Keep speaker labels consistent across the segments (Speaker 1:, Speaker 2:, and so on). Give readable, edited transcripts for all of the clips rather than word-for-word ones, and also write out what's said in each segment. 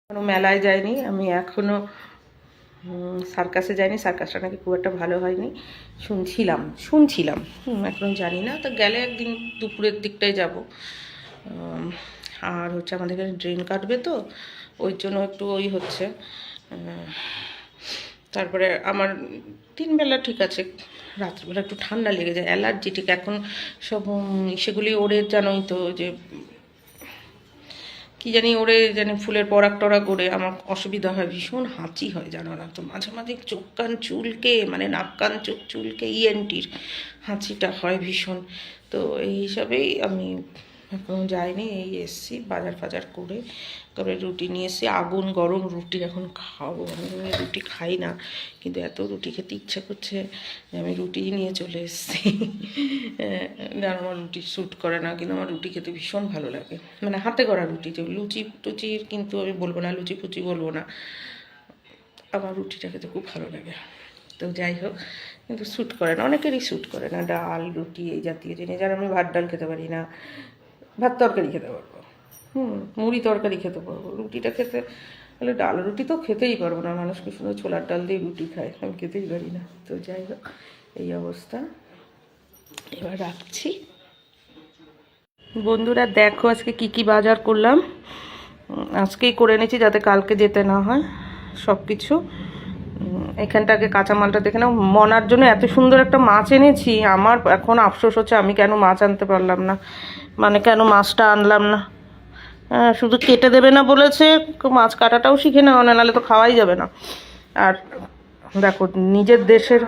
Speaker 1: কোনো মেলায় যাইনি আমি এখনও, সার্কাসে যাইনি। সার্কাসটা নাকি খুব একটা ভালো হয়নি শুনছিলাম। এখনও জানি না, তো গেলে একদিন দুপুরের দিকটায় যাব। আর হচ্ছে আমাদের এখানে ড্রেন কাটবে, তো ওই জন্য একটু ওই হচ্ছে। তারপরে আমার দিনবেলা ঠিক আছে, রাত্রিবেলা একটু ঠান্ডা লেগে যায়, অ্যালার্জিটিক এখন সব সেগুলি ওড়ে, জানোই তো যে কি জানি ওরে জানি ফুলের পরাগ টরাগ ওড়ে, আমার অসুবিধা হয়, ভীষণ হাঁচি হয় জানো না তো, মাঝে মাঝে চোখ কান চুলকে, মানে নাক কান চোখ চুলকে, ইএনটির হাঁচিটা হয় ভীষণ। তো এই হিসাবেই আমি এখন যাইনি, এই এসছি বাজার ফাজার করে, তবে রুটি নিয়ে এসছি, আগুন গরম রুটি এখন খাবো। আমি রুটি খাই না, কিন্তু এত রুটি খেতে ইচ্ছা করছে যে আমি রুটি নিয়ে চলে এসেছি। আমার রুটি স্যুট করে না, কিন্তু আমার রুটি খেতে ভীষণ ভালো লাগে, মানে হাতে করা রুটি, যে লুচি টুচির কিন্তু আমি বলবো না, লুচি ফুচি বলবো না, আমার রুটিটা খেতে খুব ভালো লাগে। তো যাই হোক, কিন্তু স্যুট করে না, অনেকেরই স্যুট করে না ডাল রুটি এই জাতীয় জিনিস। আর আমি ভাত ডাল খেতে পারি না, ভাত তরকারি খেতে পারবো, মুড়ি তরকারি খেতে পারবো, রুটিটা খেতে হলে ডাল রুটি তো খেতেই পারবো না, মানুষকে শুধু ছোলার ডাল দিয়ে রুটি খায়, আমি খেতেই পারি না। তো যাই হোক, এই অবস্থা। এবার রাখছি। বন্ধুরা দেখো আজকে কি কি বাজার করলাম, আজকেই করে এনেছি যাতে কালকে যেতে না হয় সব কিছু। এখানটাকে কাঁচামালটা দেখে নাও, মনার জন্য এত সুন্দর একটা মাছ এনেছি, আমার এখন আফসোস হচ্ছে আমি কেন মাছ আনতে পারলাম না, মানে কেন মাছটা আনলাম না। শুধু কেটে দেবে না বলেছে, মাছ কাটাটাও শিখে নেওয়া, নাহলে তো খাওয়াই যাবে না। আর দেখো নিজের দেশের,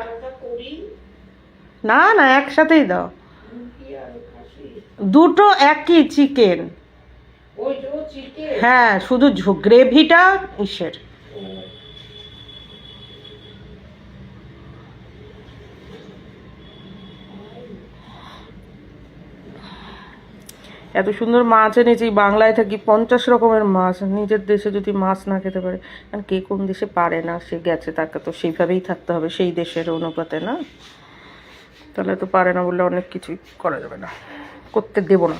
Speaker 1: না না একসাথেই দাও, দুটো একই চিকেন। হ্যাঁ, শুধু গ্রেভিটা ইসের। এত সুন্দর মাছ এনেছি, বাংলায় থাকি 50 রকমের মাছ, নিজের দেশে যদি মাছ না খেতে পারে, কারণ কে কোন দেশে পারে না, সে গেছে, তাকে তো সেইভাবেই থাকতে হবে, সেই দেশের অনুপাতে না, তাহলে তো পারে না বললে অনেক কিছুই করা যাবে না, করতে দেব না।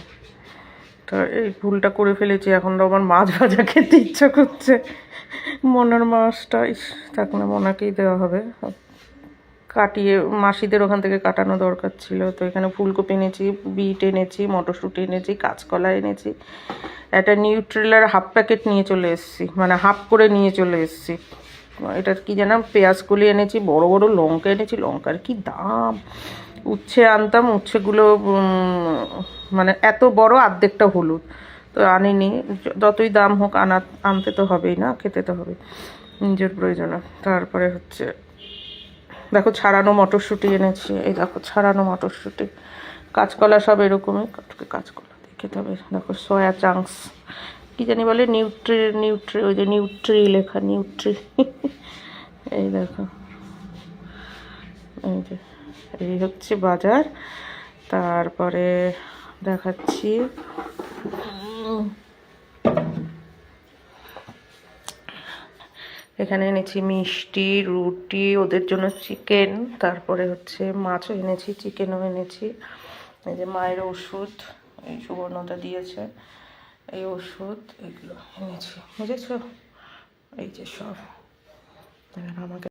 Speaker 1: তো এই ভুলটা করে ফেলেছি, এখন তো আমার মাছ ভাজা খেতে ইচ্ছা করছে, মনার মাছটা থাক না, মনাকেই দেওয়া হবে, কাটিয়ে মাসিদের ওখান থেকে কাটানো দরকার ছিল। তো এখানে ফুলকপি এনেছি, বিট এনেছি, মটরশুঁটি এনেছি, কাঁচকলা এনেছি, একটা নিউট্রেলার হাফ প্যাকেট নিয়ে চলে এসেছি, মানে হাফ করে নিয়ে চলে এসেছি। এটা কি জানাম, পেঁয়াজকলি এনেছি, বড় বড় লঙ্কা এনেছি, লঙ্কার কি দাম। উচ্ছে আনতাম, উচ্ছেগুলো মানে এত বড়, অর্ধেকটা হলুদ, তো আনিনি, যতই দাম হোক আনতে তো হবেই না, খেতে তো হবে নিজের প্রয়োজনে। তারপরে হচ্ছে দেখো ছাড়ানো মটরশুঁটি এনেছি, এই দেখো ছাড়ানো মটরশুঁটি, কাঁচকলা সব এরকমই, কাঁচকলা দিয়ে খেতে হবে। দেখো সয়া চাংস, কি জানি বলে, নিউট্রি ওই যে নিউট্রি লেখা, নিউট্রি। এই দেখো, এই যে এই হচ্ছে বাজার। তারপরে দেখাচ্ছি, এখানে এনেছি মিষ্টি, রুটি, ওদের জন্য চিকেন, তারপরে হচ্ছে মাছও এনেছি, চিকেনও এনেছি, এই যে মায়ের ওষুধ, এই সুবর্ণতা দিয়েছে, এই ওষুধ, এগুলো এনেছি, বুঝেছো, এই যে সব আমাকে